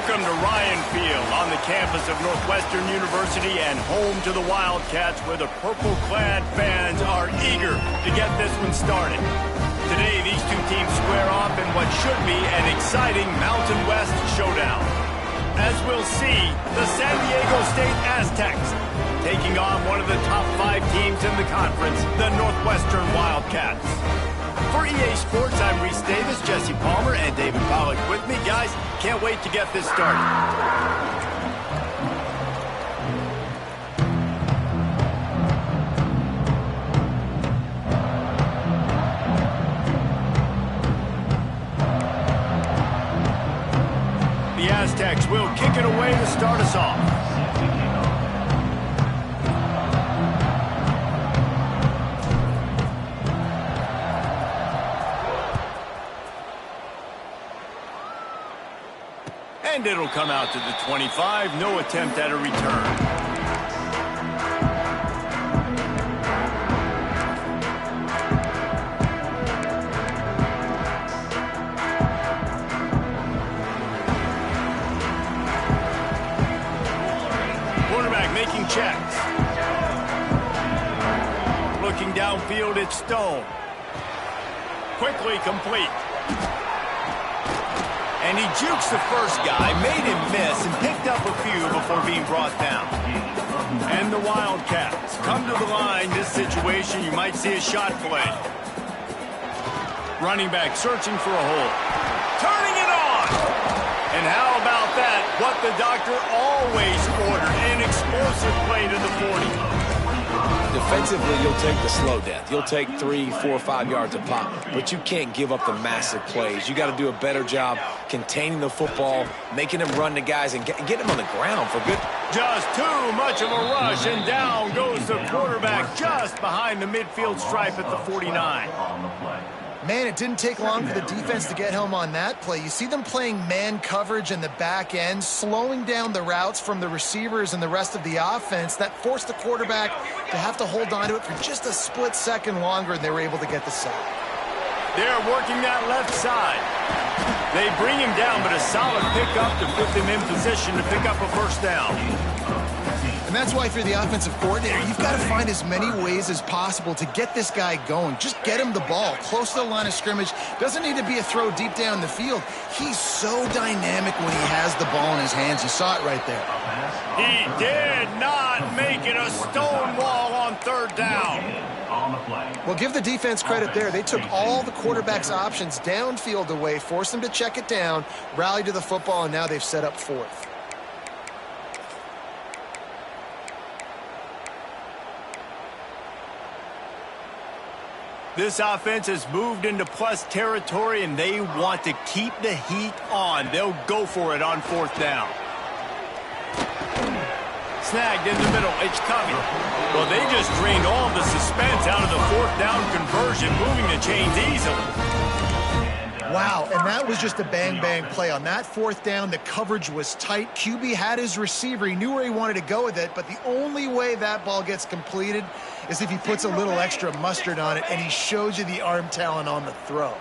Welcome to Ryan Field on the campus of Northwestern University and home to the Wildcats, where the purple-clad fans are eager to get this one started. Today, these two teams square off in what should be an exciting Mountain West showdown. As we'll see, the San Diego State Aztecs taking on one of the top 5 teams in the conference, the Northwestern Wildcats. For EA Sports, I'm Reese Davis, Jesse Palmer, and David Pollack with me. Guys, can't wait to get this started. The Aztecs will kick it away to start us off. And it'll come out to the 25. No attempt at a return. Quarterback making checks. Looking downfield, it's Stone. Quickly complete. And he jukes the first guy, made him miss, and picked up a few before being brought down. And the Wildcats come to the line. This situation, you might see a shot play. Running back searching for a hole. Turning it on! And how about that? What the doctor always ordered, an explosive play to the 40. Defensively, you'll take the slow death. You'll take 3, 4, 5 yards a pop, but you can't give up the massive plays. You got to do a better job containing the football, making them run the guys, and get them on the ground for good. Just too much of a rush, and down goes the quarterback just behind the midfield stripe at the 49. Man, it didn't take long for the defense to get home on that play. You see them playing man coverage in the back end, slowing down the routes from the receivers and the rest of the offense. That forced the quarterback to have to hold on to it for just a split second longer, and they were able to get the sack. They're working that left side. They bring him down, but a solid pickup to put them in position to pick up a first down. And that's why, if you're the offensive coordinator, you've got to find as many ways as possible to get this guy going. Just get him the ball close to the line of scrimmage. Doesn't need to be a throw deep down the field. He's so dynamic when he has the ball in his hands. You saw it right there. He did not make it a stonewall on third down. Well, give the defense credit there. They took all the quarterback's options downfield away, forced them to check it down, rallied to the football, and now they've set up fourth. This offense has moved into plus territory, and they want to keep the heat on. They'll go for it on fourth down. Snagged in the middle. It's coming. Well, they just drained all the suspense out of the fourth down conversion, moving the chains easily. Wow, and that was just a bang-bang play. On that fourth down, the coverage was tight. QB had his receiver. He knew where he wanted to go with it, but the only way that ball gets completed is if he puts a little extra mustard on it, and he shows you the arm talent on the throw.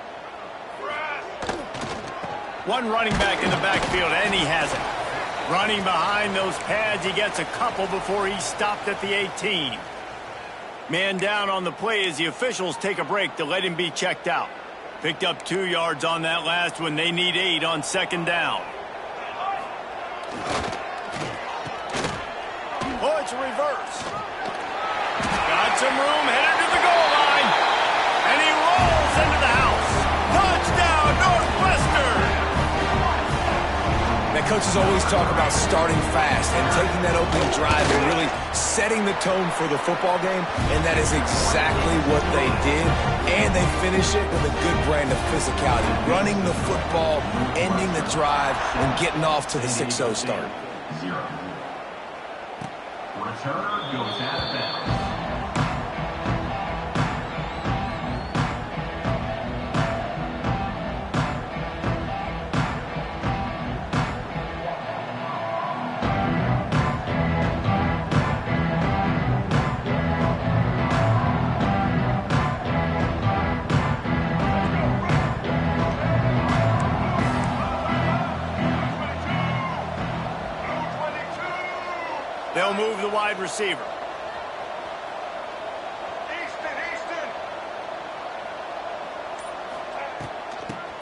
One running back in the backfield, and he has it. Running behind those pads, he gets a couple before he stopped at the 18. Man down on the play as the officials take a break to let him be checked out. Picked up 2 yards on that last one. They need 8 on second down. Oh, it's a reverse. Got some room, headed to the goal line. And he rolls into the house. Touchdown, Northwestern! Now, coaches always talk about starting fast and taking that opening drive and really setting the tone for the football game, and that is exactly what they did. And they finish it with a good brand of physicality, running the football, ending the drive, and getting off to the 6-0 start. Returner goes out of bounds. They'll move the wide receiver.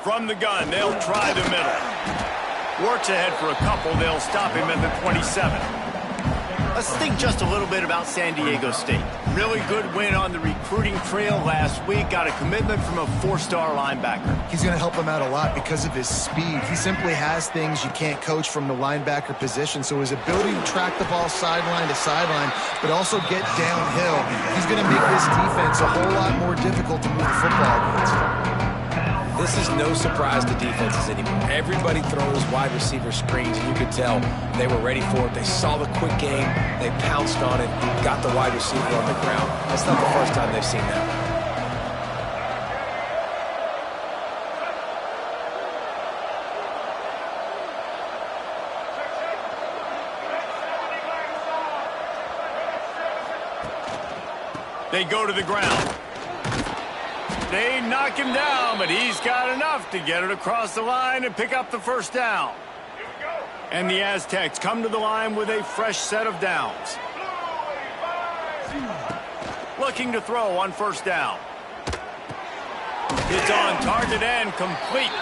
From the gun, they'll try the middle. Works ahead for a couple. They'll stop him at the 27. Let's think just a little bit about San Diego State. Really good win on the recruiting trail last week. Got a commitment from a 4-star linebacker. He's going to help him out a lot because of his speed. He simply has things you can't coach from the linebacker position. So his ability to track the ball sideline to sideline, but also get downhill, he's going to make this defense a whole lot more difficult to move the football against. This is no surprise to defenses anymore. Everybody throws wide receiver screens, and you could tell they were ready for it. They saw the quick game. They pounced on it, got the wide receiver on the ground. That's not the first time they've seen that. They go to the ground. They knock him down, but he's got enough to get it across the line and pick up the first down. And the Aztecs come to the line with a fresh set of downs. Looking to throw on first down. It's on target and complete.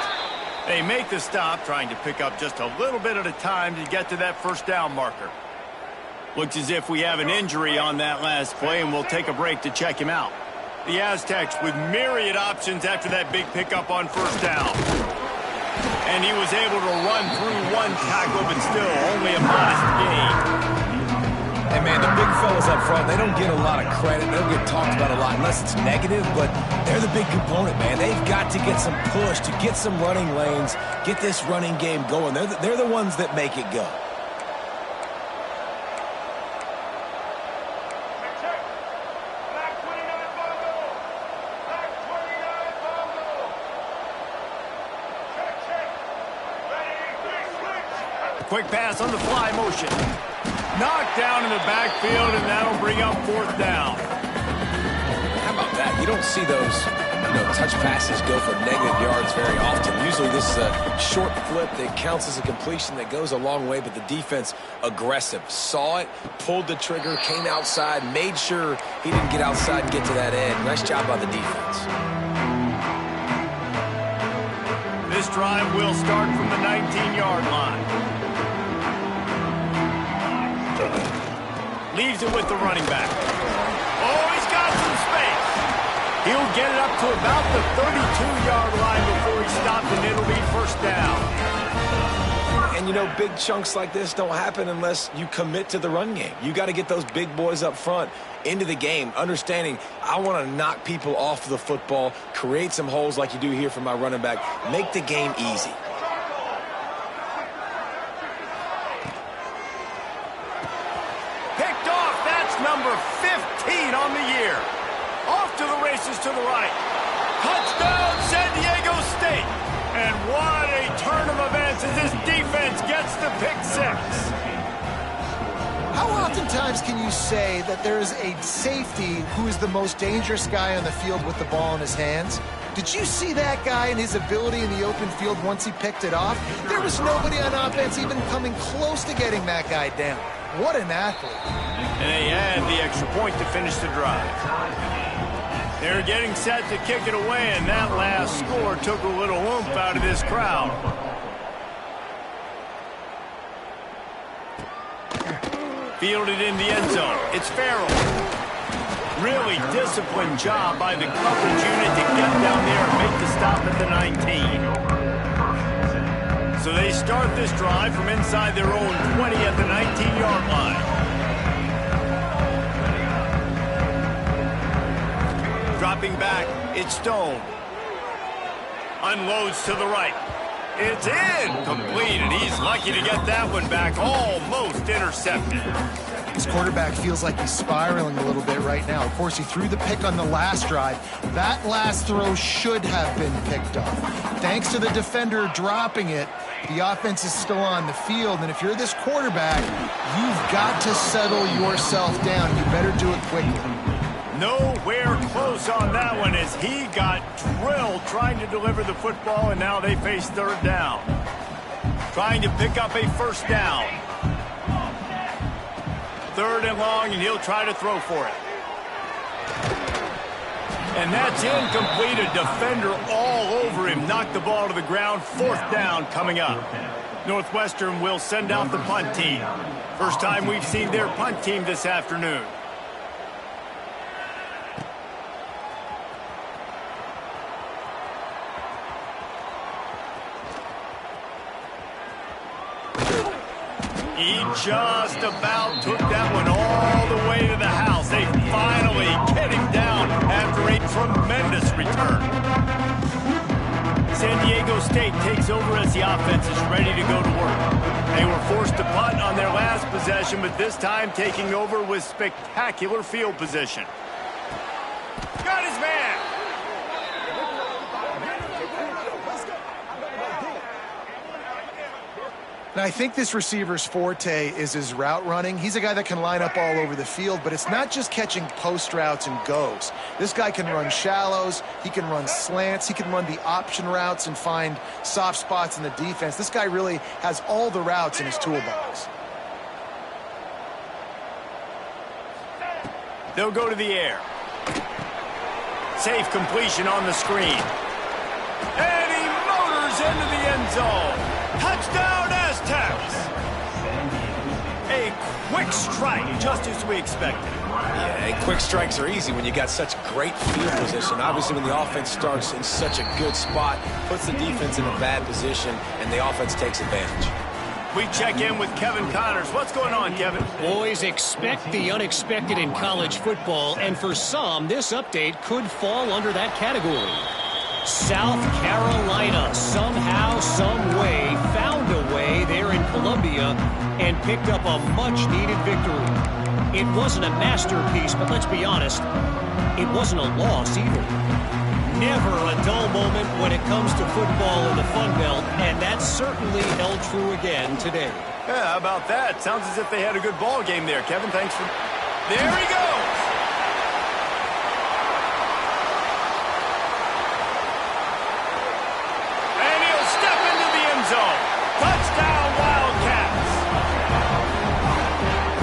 They make the stop, trying to pick up just a little bit at a time to get to that first down marker. Looks as if we have an injury on that last play, and we'll take a break to check him out. The Aztecs with myriad options after that big pickup on first down. And he was able to run through one tackle, but still only a modest gain. Hey, man, the big fellas up front, they don't get a lot of credit. They don't get talked about a lot unless it's negative, but they're the big component, man. They've got to get some push, to get some running lanes, get this running game going. They're the ones that make it go. Quick pass on the fly motion. Knocked down in the backfield, and that'll bring up fourth down. How about that? You don't see those touch passes go for negative yards very often. Usually this is a short flip that counts as a completion that goes a long way, but the defense aggressive. Saw it, pulled the trigger, came outside, made sure he didn't get outside and get to that end. Nice job by the defense. This drive will start from the 19-yard line. Leaves it with the running back. Oh, he's got some space. He'll get it up to about the 32-yard line before he stops, and it'll be first down. And, big chunks like this don't happen unless you commit to the run game. You got to get those big boys up front into the game, understanding I want to knock people off the football, create some holes like you do here for my running back, make the game easy. Number 15 on the year. Off to the races to the right. Touchdown, San Diego State. And what a turn of events as this defense gets the pick six. How oftentimes can you say that there is a safety who is the most dangerous guy on the field with the ball in his hands? Did you see that guy and his ability in the open field once he picked it off? There was nobody on offense even coming close to getting that guy down. What an athlete. And they had the extra point to finish the drive. They're getting set to kick it away, and that last score took a little oomph out of this crowd. Fielded in the end zone. It's Farrell. Really disciplined job by the coverage unit to get down there and make the stop at the 19. So they start this drive from inside their own 20 at the 19-yard line. Dropping back, it's Stone. Unloads to the right. It's incomplete, and he's lucky to get that one back, almost intercepted. This quarterback feels like he's spiraling a little bit right now. Of course, he threw the pick on the last drive. That last throw should have been picked off. Thanks to the defender dropping it, the offense is still on the field, and if you're this quarterback, you've got to settle yourself down. You better do it quickly. Nowhere close on that one as he got drilled trying to deliver the football, and now they face third down. Trying to pick up a first down. 3rd and long, and he'll try to throw for it. And that's incomplete. A defender all over him. Knocked the ball to the ground. 4th down coming up. Northwestern will send out the punt team. First time we've seen their punt team this afternoon. He just about took that one all the way to the house. They finally get him down after a tremendous return. San Diego State takes over as the offense is ready to go to work. They were forced to punt on their last possession, but this time taking over with spectacular field position. Got his man. Now, I think this receiver's forte is his route running. He's a guy that can line up all over the field, but it's not just catching post routes and goes. This guy can run shallows, he can run slants, he can run the option routes and find soft spots in the defense. This guy really has all the routes in his toolbox. They'll go to the air. Safe completion on the screen. And he motors into the end zone. Touchdown, Aztecs! A quick strike, just as we expected. Yeah, quick strikes are easy when you got such great field position. Obviously, when the offense starts in such a good spot, puts the defense in a bad position, and the offense takes advantage. We check in with Kevin Connors. What's going on, Kevin? Boys, expect the unexpected in college football, and for some, this update could fall under that category. South Carolina, somehow, some way, found a way there in Columbia and picked up a much-needed victory. It wasn't a masterpiece, but let's be honest, it wasn't a loss either. Never a dull moment when it comes to football in the Fun Belt, and that certainly held true again today. Yeah, how about that? Sounds as if they had a good ball game there, Kevin. Thanks for... There he goes! And he'll step into the end zone. Touchdown, Wildcats!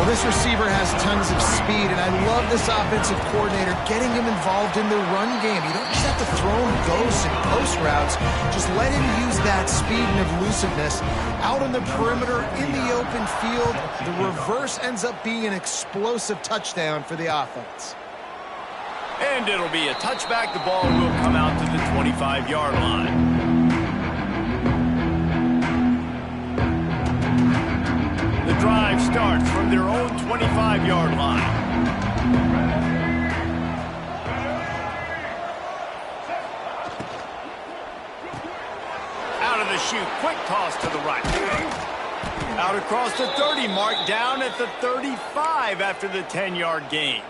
Well, this receiver has tons of speed, and I love this offensive coordinator getting him involved in the run game. You don't just have to throw him ghosts and post routes. Just let him use that speed and elusiveness. Out on the perimeter, in the open field, the reverse ends up being an explosive touchdown for the offense. And it'll be a touchback. The ball will come out to the 25-yard line. The drive starts from their own 25-yard line. Out of the chute, quick toss to the right. Out across the 30 mark, down at the 35 after the 10-yard gain.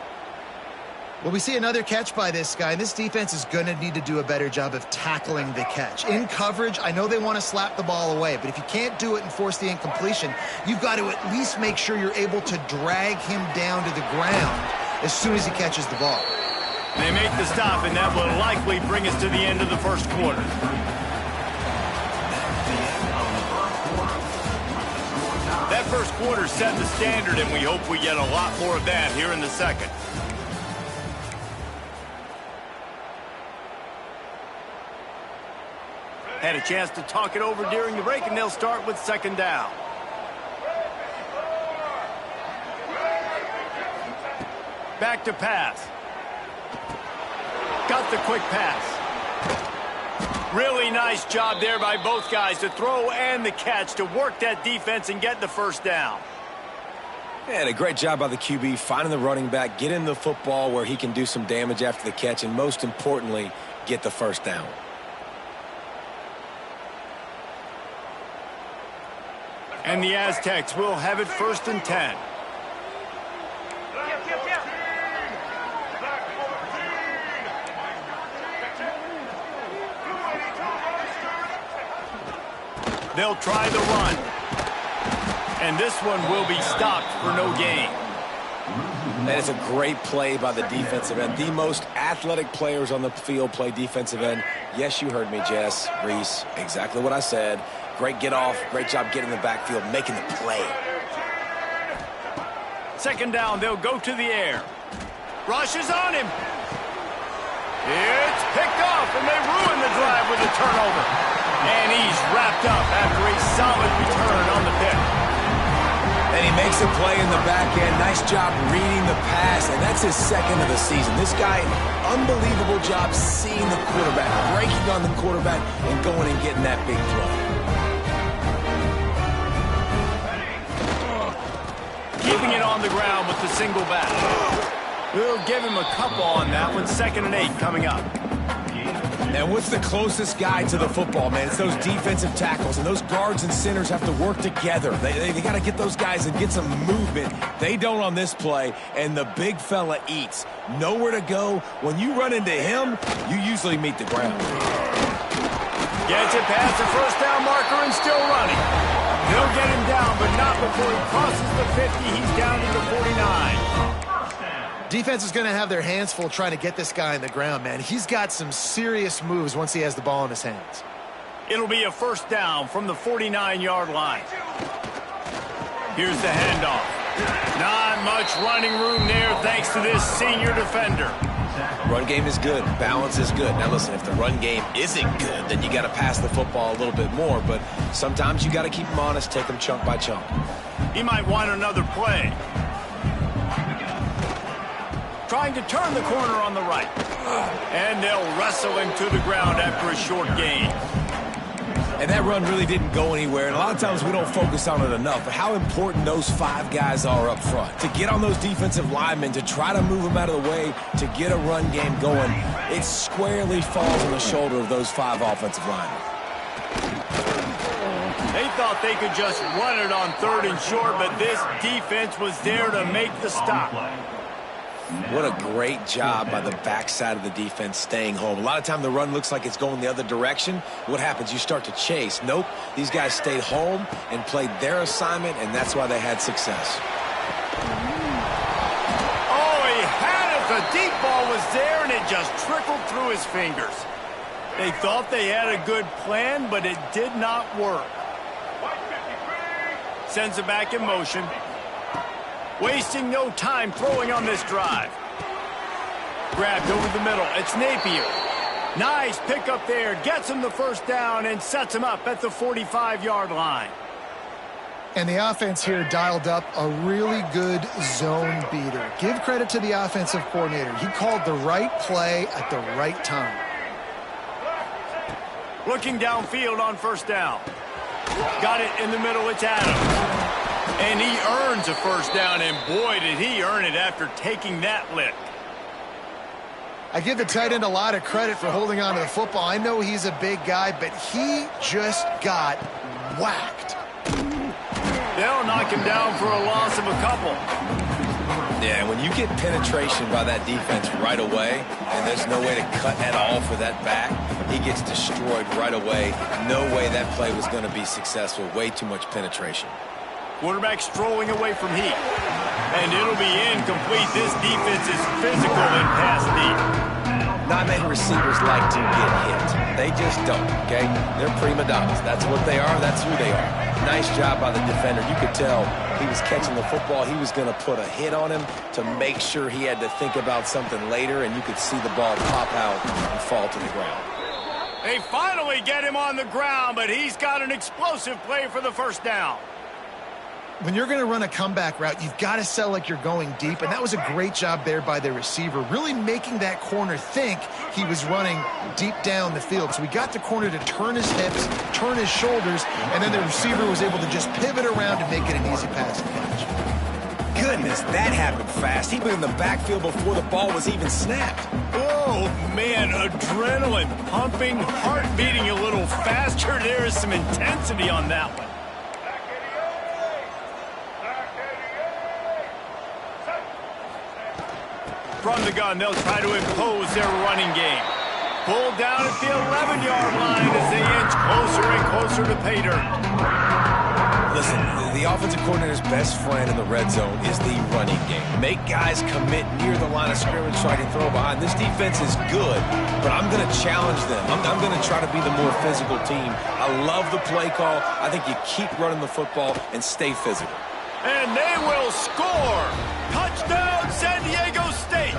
Well, we see another catch by this guy, and this defense is going to need to do a better job of tackling the catch. In coverage, I know they want to slap the ball away, but if you can't do it and force the incompletion, you've got to at least make sure you're able to drag him down to the ground as soon as he catches the ball. They make the stop, and that will likely bring us to the end of the first quarter. That first quarter set the standard, and we hope we get a lot more of that here in the second. Had a chance to talk it over during the break, and they'll start with second down. Back to pass. Got the quick pass. Really nice job there by both guys to throw and the catch to work that defense and get the first down. And a great job by the QB finding the running back, getting the football where he can do some damage after the catch, and most importantly, get the first down. And the Aztecs will have it 1st and 10. They'll try the run. And this one will be stopped for no gain. That is a great play by the defensive end. The most athletic players on the field play defensive end. Yes, you heard me, Jess, Reese. Exactly what I said. Great get off. Great job getting in the backfield, making the play. Second down, they'll go to the air. Rushes on him. It's picked off, and they ruin the drive with a turnover. And he's wrapped up after a solid return on the pick. And he makes a play in the back end. Nice job reading the pass, and that's his second of the season. This guy, unbelievable job seeing the quarterback, breaking on the quarterback, and going and getting that big play. Keeping it on the ground with the single back. We'll give him a couple on that one. 2nd and 8 coming up. And what's the closest guy to the football, man? It's those defensive tackles, and those guards and centers have to work together. They got to get those guys and get some movement. They don't on this play, and the big fella eats. Nowhere to go. When you run into him, you usually meet the ground. Gets it past the first down marker and still running. They'll get him down, but not before he crosses the 50. He's down to the 49. Defense is going to have their hands full trying to get this guy on the ground, man. He's got some serious moves once he has the ball in his hands. It'll be a first down from the 49-yard line. Here's the handoff. Not much running room there thanks to this senior defender. Run game is good. Balance is good. Now, listen, if the run game isn't good, then you got to pass the football a little bit more. But sometimes you got to keep them honest, take them chunk by chunk. He might want another play. Trying to turn the corner on the right. And they'll wrestle him to the ground after a short gain. And that run really didn't go anywhere. And a lot of times we don't focus on it enough. But how important those 5 guys are up front. To get on those defensive linemen, to try to move them out of the way, to get a run game going, it squarely falls on the shoulder of those 5 offensive linemen. They thought they could just run it on 3rd and short, but this defense was there to make the stop. What a great job by the backside of the defense staying home. A lot of time the run looks like it's going the other direction. What happens? You start to chase. Nope. These guys stayed home and played their assignment, and that's why they had success. Oh, he had it. The deep ball was there, and it just trickled through his fingers. They thought they had a good plan, but it did not work. Sends it back in motion. Wasting no time throwing on this drive. Grabbed over the middle. It's Napier. Nice pick up there. Gets him the first down and sets him up at the 45-yard line. And the offense here dialed up a really good zone beater. Give credit to the offensive coordinator. He called the right play at the right time. Looking downfield on first down. Got it in the middle. It's Adams. And he earns a first down, and boy, did he earn it after taking that lick. I give the tight end a lot of credit for holding on to the football. I know he's a big guy, but he just got whacked. They'll knock him down for a loss of a couple. Yeah, when you get penetration by that defense right away, and there's no way to cut at all for that back, he gets destroyed right away. No way that play was going to be successful. Way too much penetration. Quarterback strolling away from heat. And it'll be incomplete. This defense is physical and pass deep. Not many receivers like to get hit. They just don't, okay? They're prima donnas. That's what they are. That's who they are. Nice job by the defender. You could tell he was catching the football. He was going to put a hit on him to make sure he had to think about something later, and you could see the ball pop out and fall to the ground. They finally get him on the ground, but he's got an explosive play for the first down. When you're going to run a comeback route, you've got to sell like you're going deep, and that was a great job there by the receiver, really making that corner think he was running deep down the field. So we got the corner to turn his hips, turn his shoulders, and then the receiver was able to just pivot around and make it an easy pass to catch. Goodness, that happened fast. He was in the backfield before the ball was even snapped. Oh, man, adrenaline pumping, heart beating a little faster. There is some intensity on that one. From the gun, they'll try to impose their running game. Pulled down at the 11-yard line as they inch closer and closer to pay dirt. Listen, the offensive coordinator's best friend in the red zone is the running game. Make guys commit near the line of scrimmage so I can throw behind. This defense is good, but I'm going to challenge them. I'm going to try to be the more physical team. I love the play call. I think you keep running the football and stay physical. And they will score. Touchdown, San Diego State.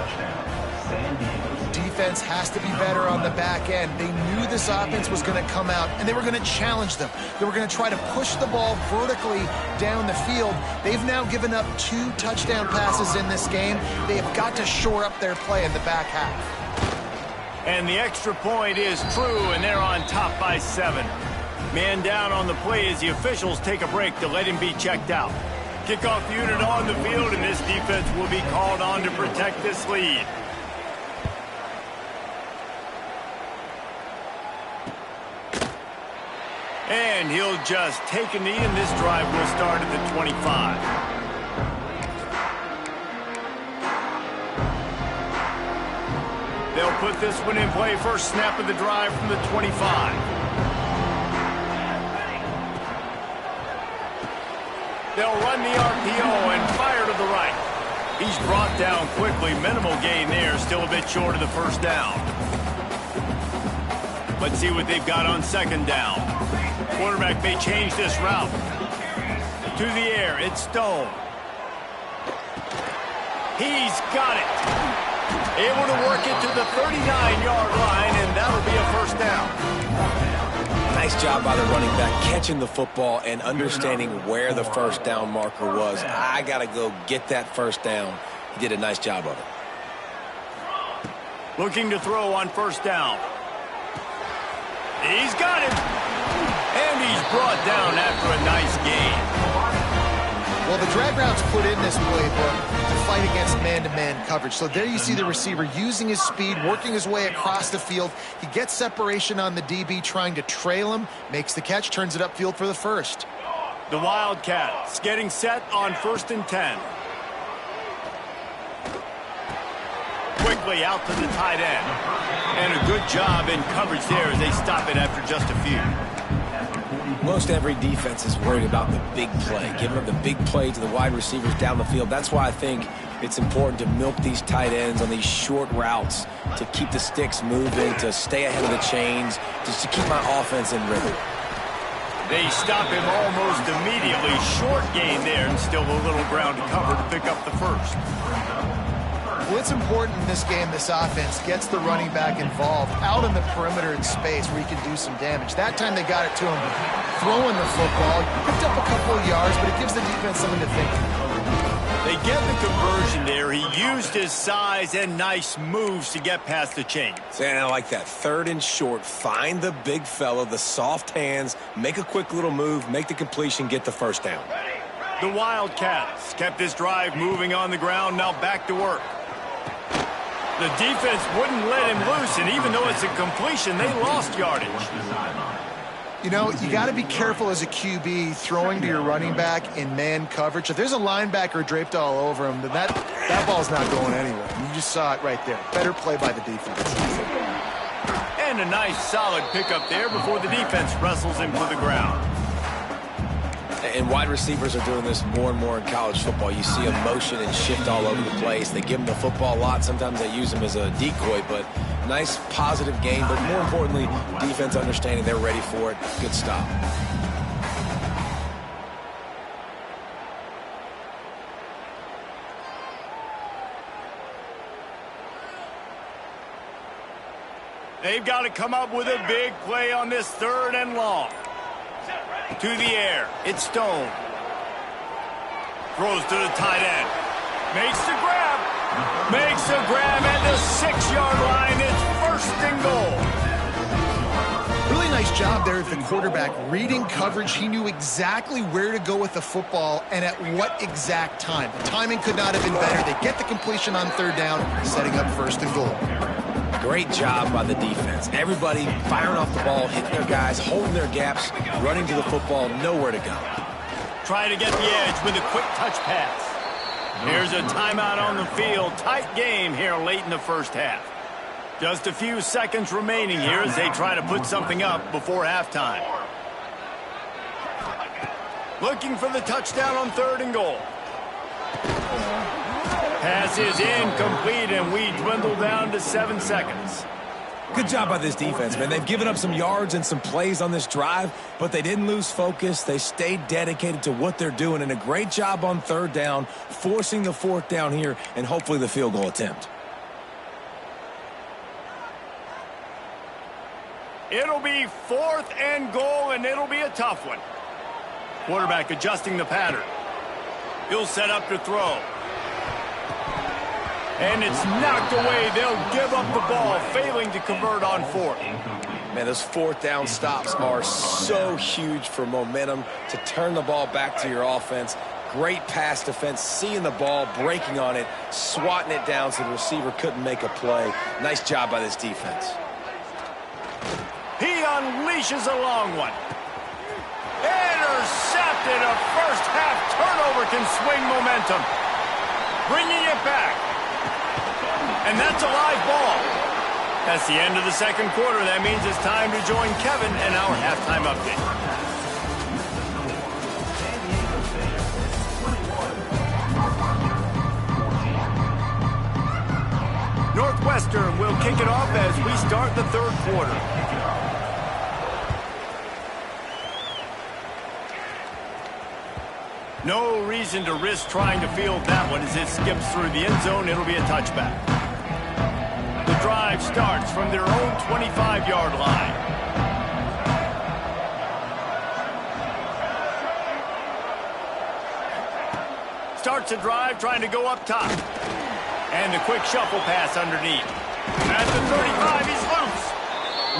Defense has to be better on the back end. They knew this offense was going to come out, and they were going to challenge them. They were going to try to push the ball vertically down the field. They've now given up 2 touchdown passes in this game. They have got to shore up their play in the back half. And the extra point is true, and they're on top by 7. Man down on the play as the officials take a break to let him be checked out. Kickoff unit on the field, and this defense will be called on to protect this lead. And he'll just take a knee, and this drive will start at the 25. They'll put this one in play. First snap of the drive from the 25. They'll run the RPO and fire to the right. He's brought down quickly. Minimal gain there. Still a bit short of the first down. Let's see what they've got on second down. Quarterback may change this route. To the air, it's Stone. He's got it. Able to work it to the 39-yard line, and that'll be a first down. Nice job by the running back, catching the football and understanding where the first down marker was. I got to go get that first down. He did a nice job of it. Looking to throw on first down. He's got him. And he's brought down after a nice gain. Well, the drag routes put in this playbook to fight against man-to-man coverage. So there you see the receiver using his speed, working his way across the field. He gets separation on the DB, trying to trail him, makes the catch, turns it upfield for the first. The Wildcats getting set on 1st and 10. Quickly out to the tight end. And a good job in coverage there as they stop it after just a few. Most every defense is worried about the big play, giving up the big play to the wide receivers down the field. That's why I think it's important to milk these tight ends on these short routes, to keep the sticks moving, to stay ahead of the chains, just to keep my offense in rhythm. They stop him almost immediately. Short gain there, and still a little ground to cover to pick up the first. Well, it's important in this game this offense gets the running back involved out in the perimeter in space where he can do some damage. That time they got it to him throwing the football. Picked up a couple of yards, but it gives the defense something to think about. They get the conversion there. He used his size and nice moves to get past the chains. And I like that. 3rd and short. Find the big fella, the soft hands, make a quick little move, make the completion, get the first down. The Wildcats kept this drive moving on the ground. Now back to work. The defense wouldn't let him loose, and even though it's a completion, they lost yardage. You know, you got to be careful as a QB throwing to your running back in man coverage. If there's a linebacker draped all over him, then that ball's not going anywhere. You just saw it right there. Better play by the defense. And a nice solid pickup there before the defense wrestles him to the ground. And wide receivers are doing this more and more in college football. You see a motion and shift all over the place. They give them the football a lot. Sometimes they use them as a decoy, but nice positive game. But more importantly, defense understanding they're ready for it. Good stop. They've got to come up with a big play on this 3rd and long. To the air, it's Stone. Throws to the tight end. Makes the grab. Makes the grab at the 6-yard line. It's 1st and goal. Really nice job there of the quarterback reading coverage. He knew exactly where to go with the football and at what exact time. The timing could not have been better. They get the completion on 3rd down, setting up 1st and goal. Great job by the defense. Everybody firing off the ball, hitting their guys, holding their gaps, running to the football, nowhere to go. Trying to get the edge with a quick touch pass. Here's a timeout on the field. Tight game here late in the first half. Just a few seconds remaining here as they try to put something up before halftime. Looking for the touchdown on 3rd and goal. Pass is incomplete, and we dwindle down to 7 seconds. Good job by this defense, man. They've given up some yards and some plays on this drive, but they didn't lose focus. They stayed dedicated to what they're doing, and a great job on third down, forcing the fourth down here, and hopefully the field goal attempt. It'll be 4th and goal, and it'll be a tough one. Quarterback adjusting the pattern. He'll set up to throw. And it's knocked away. They'll give up the ball, failing to convert on 4th. Man, those fourth down stops are so huge for momentum to turn the ball back to your offense. Great pass defense, seeing the ball, breaking on it, swatting it down so the receiver couldn't make a play. Nice job by this defense. He unleashes a long one. Intercepted. A first-half turnover can swing momentum. Bringing it back. And that's a live ball. That's the end of the second quarter. That means it's time to join Kevin in our halftime update. Northwestern will kick it off as we start the third quarter. No reason to risk trying to field that one as it skips through the end zone. It'll be a touchback. The drive starts from their own 25-yard line. Starts the drive trying to go up top. And the quick shuffle pass underneath. At the 35, he's loose.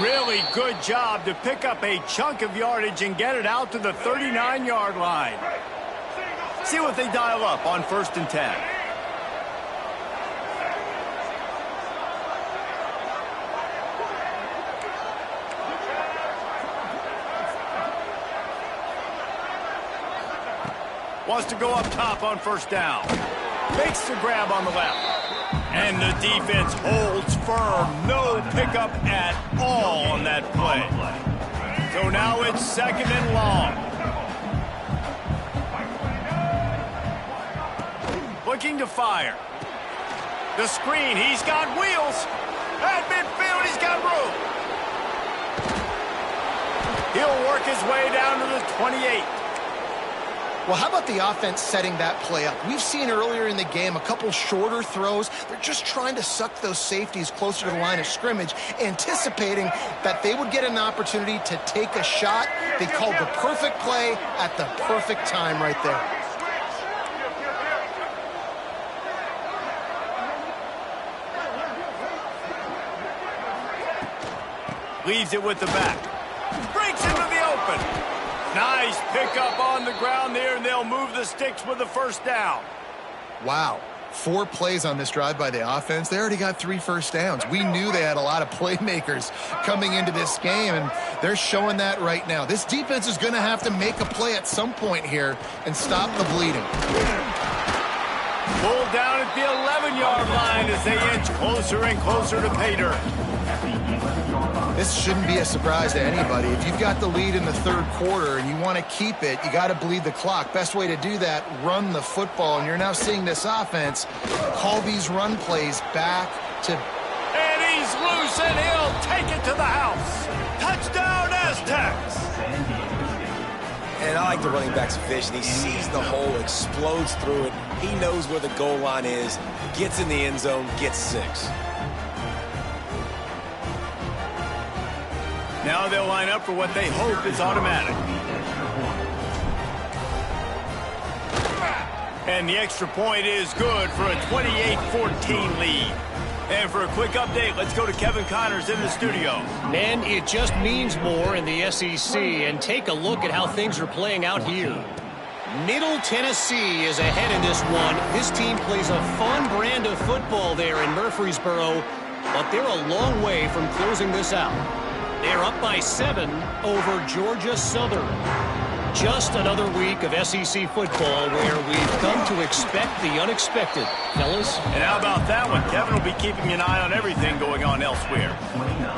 Really good job to pick up a chunk of yardage and get it out to the 39-yard line. See what they dial up on 1st and 10. Wants to go up top on 1st down. Makes the grab on the left. And the defense holds firm. No pickup at all on that play. So now it's 2nd and long. Looking to fire. The screen, he's got wheels. At midfield, he's got room. He'll work his way down to the 28. Well, how about the offense setting that play up? We've seen earlier in the game a couple shorter throws. They're just trying to suck those safeties closer to the line of scrimmage, anticipating that they would get an opportunity to take a shot. They called the perfect play at the perfect time right there. Leaves it with the back. Breaks into the open. Nice pickup on the ground there, and they'll move the sticks with the 1st down. Wow. 4 plays on this drive by the offense. They already got 3 first downs. We knew they had a lot of playmakers coming into this game, and they're showing that right now. This defense is going to have to make a play at some point here and stop the bleeding. Pulled down at the 11-yard line as they inch closer and closer to pay dirt. This shouldn't be a surprise to anybody. If you've got the lead in the third quarter and you want to keep it, you got to bleed the clock. Best way to do that, run the football. And you're now seeing this offense call these run plays back to... And he's loose, and he'll take it to the house. Touchdown, Aztecs! And I like the running back's vision. He sees the hole, explodes through it. He knows where the goal line is, gets in the end zone, gets 6. Now they'll line up for what they hope is automatic. And the extra point is good for a 28-14 lead. And for a quick update, let's go to Kevin Connors in the studio. Man, it just means more in the SEC, and take a look at how things are playing out here. Middle Tennessee is ahead in this one. This team plays a fun brand of football there in Murfreesboro, but they're a long way from closing this out. They're up by 7 over Georgia Southern. Just another week of SEC football where we've come to expect the unexpected, fellas. And how about that one? Kevin will be keeping an eye on everything going on elsewhere.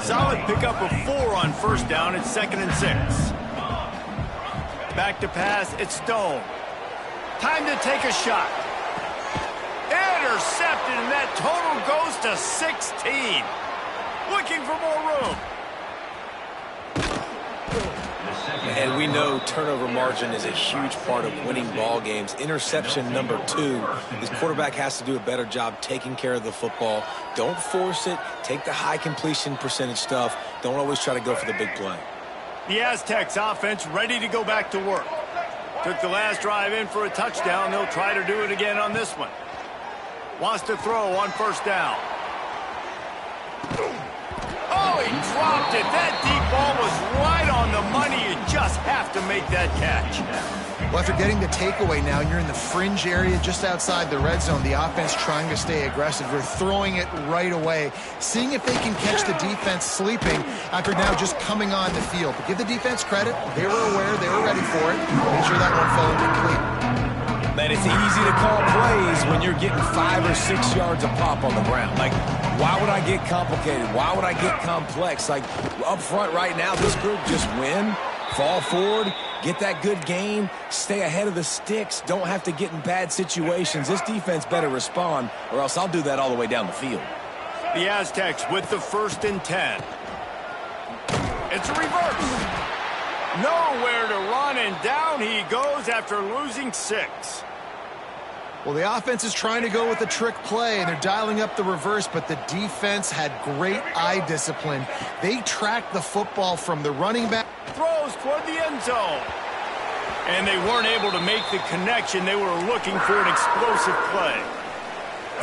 Solid pickup of 4 on 1st down. It's 2nd and 6. Back to pass. It's Stone. Time to take a shot. Intercepted, and that total goes to 16. looking for more room. And we know turnover margin is a huge part of winning ball games. Interception number 2. This quarterback has to do a better job taking care of the football. Don't force it. Take the high completion percentage stuff. Don't always try to go for the big play. The Aztecs offense ready to go back to work. Took the last drive in for a touchdown. They'll try to do it again on this one. Wants to throw on first down. Oh, he dropped it. That deep ball was right on the money. You just have to make that catch. Well, after getting the takeaway now, you're in the fringe area just outside the red zone. The offense trying to stay aggressive. They're throwing it right away, seeing if they can catch the defense sleeping after now just coming on the field. But give the defense credit. They were aware. They were ready for it. Make sure that one fell incomplete. Man, it's easy to call plays when you're getting 5 or 6 yards a pop on the ground. Like, why would I get complicated? Why would I get complex? Like, up front right now, this group just win, fall forward, get that good gain, stay ahead of the sticks, don't have to get in bad situations. This defense better respond, or else I'll do that all the way down the field. The Aztecs with the 1st and 10. It's a reverse. Nowhere to run, and down he goes after losing 6. Well, the offense is trying to go with the trick play, and they're dialing up the reverse, but the defense had great eye discipline. They tracked the football from the running back. Throws toward the end zone. And they weren't able to make the connection. They were looking for an explosive play.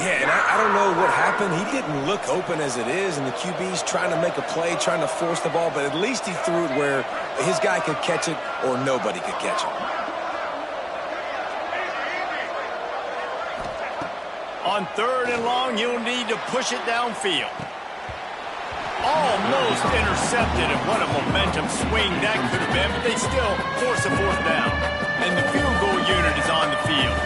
Yeah, and I don't know what happened. He didn't look open as it is, and the QB's trying to make a play, trying to force the ball, but at least he threw it where his guy could catch it or nobody could catch it. On 3rd and long, you'll need to push it downfield. Almost intercepted, and what a momentum swing that could have been, but they still force a 4th down. And the field goal unit is on the field.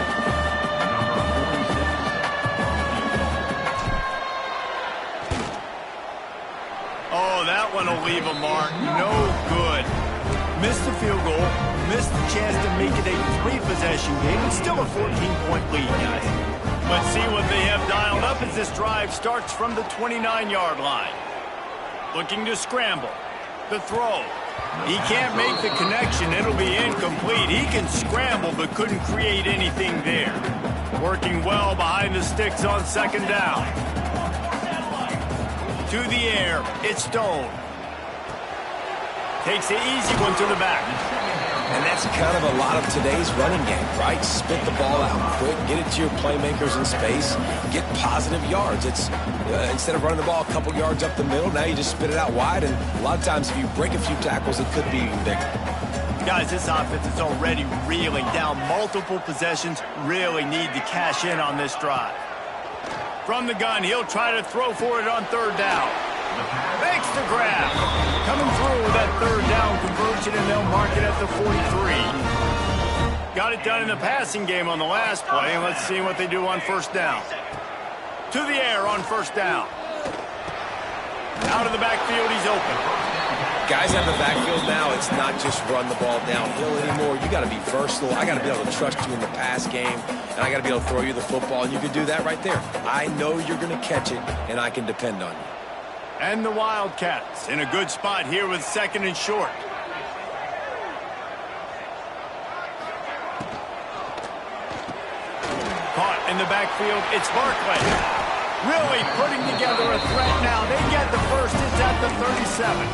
Oh, that one will leave a mark. No good. Missed the field goal, missed the chance to make it a 3-possession game. It's still a 14-point lead, guys. Let's see what they have dialed up as this drive starts from the 29-yard line. Looking to scramble. The throw. He can't make the connection. It'll be incomplete. He can scramble but couldn't create anything there. Working well behind the sticks on 2nd down. To the air. It's Stone. Takes the easy one to the back. And that's kind of a lot of today's running game, right? Spit the ball out quick, get it to your playmakers in space, get positive yards. It's instead of running the ball a couple yards up the middle, now you just spit it out wide, and a lot of times if you break a few tackles, it could be even bigger. Guys, this offense is already reeling down multiple possessions. Really need to cash in on this drive. From the gun, he'll try to throw for it on 3rd down. Makes the grab. Coming through with that 3rd down conversion, and they'll mark it at the 43. Got it done in the passing game on the last play, and let's see what they do on 1st down. To the air on 1st down. Out of the backfield, he's open. Guys out of the backfield now, it's not just run the ball downhill anymore. You got to be versatile. I got to be able to trust you in the pass game, and I got to be able to throw you the football, and you can do that right there. I know you're going to catch it, and I can depend on you. And the Wildcats in a good spot here with 2nd and short. Caught in the backfield, it's Barkley. Really putting together a threat now. They get the first, it's at the 37.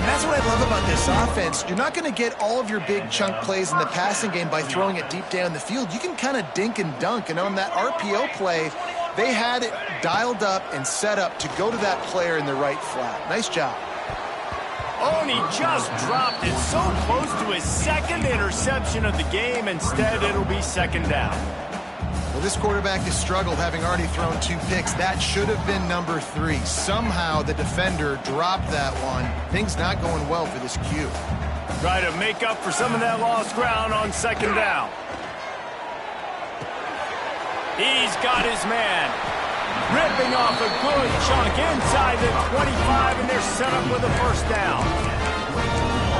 And that's what I love about this offense. You're not going to get all of your big chunk plays in the passing game by throwing it deep down the field. You can kind of dink and dunk, and on that RPO play, they had it dialed up and set up to go to that player in the right flat. Nice job. Oh, and he just dropped it so close to his 2nd interception of the game. Instead, it'll be 2nd down. Well, this quarterback has struggled, having already thrown 2 picks. That should have been number 3. Somehow the defender dropped that one. Things not going well for this Q. Try to make up for some of that lost ground on 2nd down. He's got his man. Ripping off a good chunk inside the 25, and they're set up with a 1st down.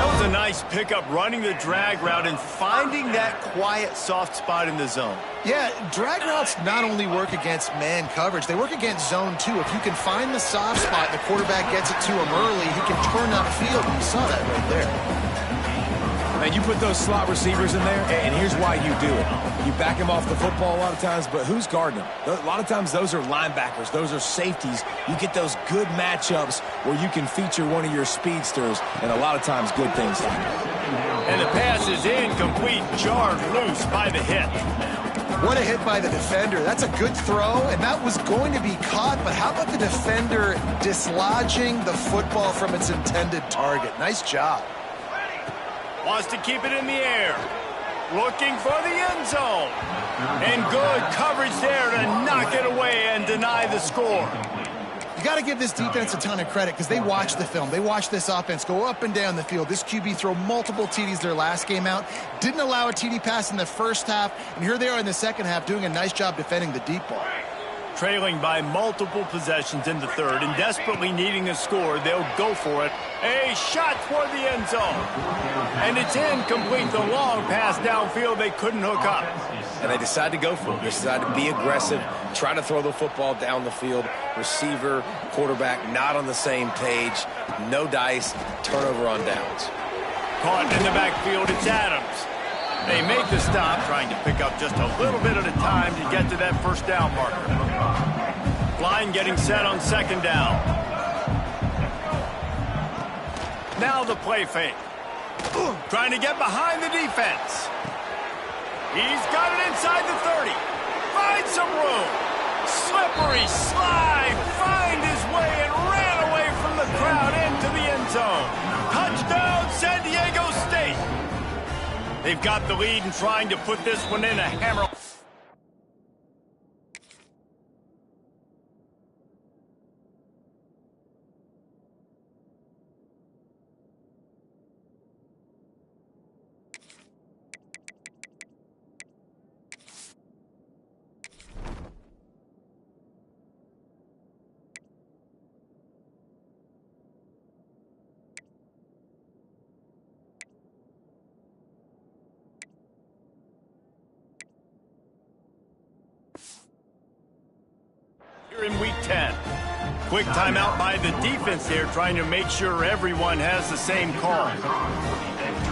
That was a nice pickup, running the drag route and finding that quiet, soft spot in the zone. Yeah, drag routes not only work against man coverage, they work against zone too. If you can find the soft spot and the quarterback gets it to him early, he can turn upfield. You saw that right there. And you put those slot receivers in there, and here's why you do it. You back him off the football a lot of times, but who's guarding him? A lot of times those are linebackers. Those are safeties. You get those good matchups where you can feature one of your speedsters, and a lot of times good things happen. And the pass is incomplete, jarred loose by the hit. What a hit by the defender. That's a good throw, and that was going to be caught, but how about the defender dislodging the football from its intended target? Nice job. Wants to keep it in the air. Looking for the end zone. And good coverage there to knock it away and deny the score. You got to give this defense a ton of credit because they watch the film. They watch this offense go up and down the field. This QB throw multiple TDs their last game out. Didn't allow a TD pass in the first half. And here they are in the second half doing a nice job defending the deep ball. Trailing by multiple possessions in the third and desperately needing a score, they'll go for it. A shot toward the end zone. And it's incomplete. The long pass downfield they couldn't hook up. And they decide to go for it. They decide to be aggressive, try to throw the football down the field. Receiver, quarterback, not on the same page. No dice, turnover on downs. Caught in the backfield, it's Adams. They make the stop, trying to pick up just a little bit at a time to get to that first down marker. Line getting set on second down. Now the play fake. Trying to get behind the defense. He's got it inside the 30. Finds some room. Slippery slide. Find his way and ran away from the crowd into the end zone. Touchdown, San Diego State. They've got the lead and trying to put this one in a hammer. Here in week 10. Quick timeout by the defense there, trying to make sure everyone has the same call.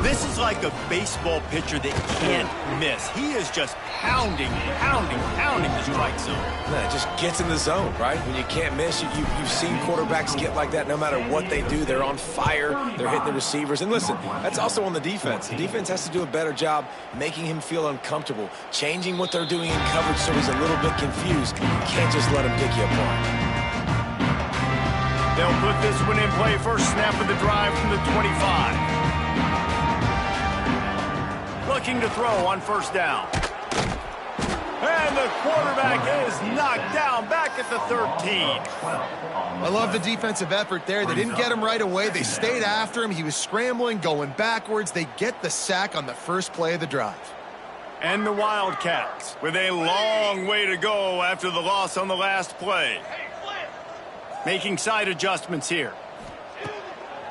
This is like a baseball pitcher that can't miss. He is just pounding the strike zone. Yeah, it just gets in the zone, right? When you can't miss, you've seen quarterbacks get like that no matter what they do. They're on fire. They're hitting the receivers. And listen, that's also on the defense. The defense has to do a better job making him feel uncomfortable, changing what they're doing in coverage so he's a little bit confused. You can't just let him pick you apart. They'll put this one in play. First snap of the drive from the 25. Looking to throw on first down. And the quarterback is knocked down back at the 13. I love the defensive effort there. They didn't get him right away. They stayed after him. He was scrambling, going backwards. They get the sack on the first play of the drive. And the Wildcats with a long way to go after the loss on the last play. Making side adjustments here.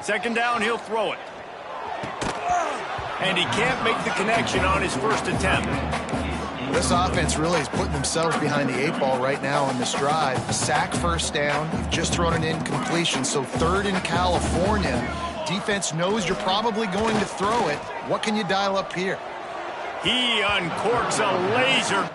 Second down, he'll throw it. And he can't make the connection on his first attempt. This offense really is putting themselves behind the 8 ball right now on this drive. Sack first down. You've just thrown an incompletion, so third in California. Defense knows you're probably going to throw it. What can you dial up here? He uncorks a laser.